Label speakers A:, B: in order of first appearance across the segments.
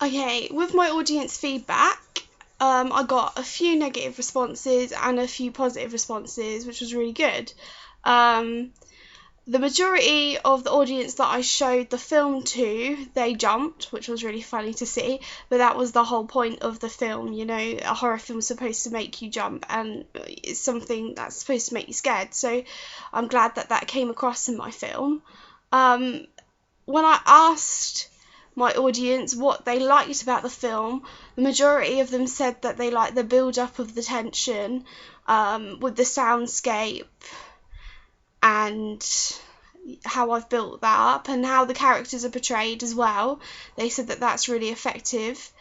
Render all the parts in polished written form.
A: Okay, with my audience feedback, I got a few negative responses and a few positive responses, which was really good. The majority of the audience that I showed the film to, they jumped, which was really funny to see, but that was the whole point of the film. You know, a horror film is supposed to make you jump, and it's something that's supposed to make you scared, so I'm glad that that came across in my film. When I asked my audience what they liked about the film, the majority of them said that they liked the build-up of the tension, with the soundscape and how I've built that up and how the characters are portrayed as well. They said that that's really effective.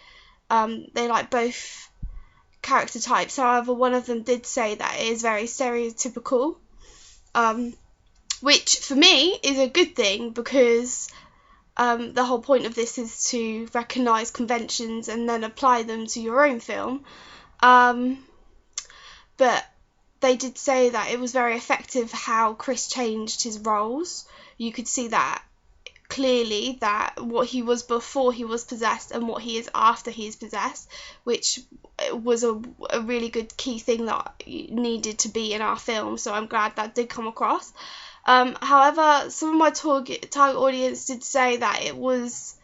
A: They like both character types. However, one of them did say that it is very stereotypical, which for me is a good thing, because the whole point of this is to recognise conventions and then apply them to your own film. But they did say that it was very effective how Chris changed his roles. You could see that clearly, that what he was before he was possessed and what he is after he is possessed, which was a really good key thing that needed to be in our film, so I'm glad that did come across. However, some of my target audience did say that it was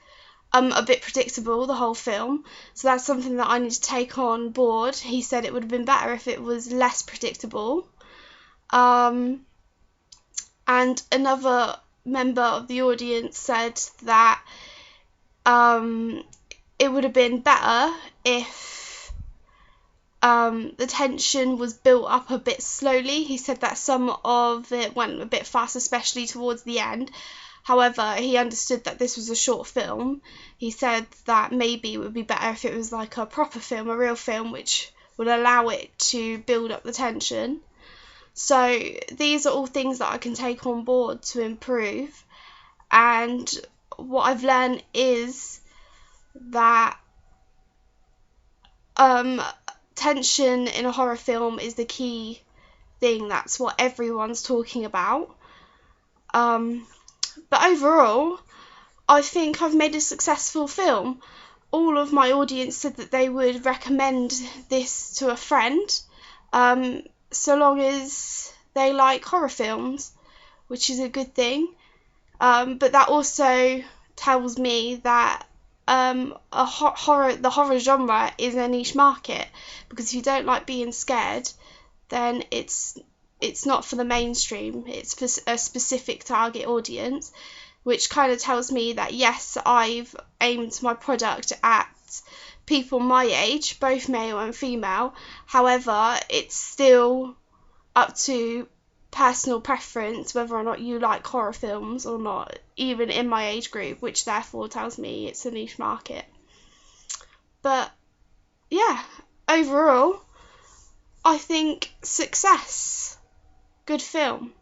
A: a bit predictable, the whole film, so that's something that I need to take on board. He said it would have been better if it was less predictable. And another member of the audience said that it would have been better if the tension was built up a bit slowly. He said that some of it went a bit fast, especially towards the end. However, he understood that this was a short film. He said that maybe it would be better if it was like a proper film, a real film, which would allow it to build up the tension. So these are all things that I can take on board to improve. And what I've learned is that tension in a horror film is the key thing. That's what everyone's talking about. But overall, I think I've made a successful film. All of my audience said that they would recommend this to a friend, so long as they like horror films, which is a good thing. But that also tells me that the horror genre is a niche market, because if you don't like being scared, then it's not for the mainstream, it's for a specific target audience, which kind of tells me that yes, I've aimed my product at people my age, both male and female. However, it's still up to personal preference whether or not you like horror films or not, even in my age group, which therefore tells me it's a niche market. But yeah, overall, I think success. Good film.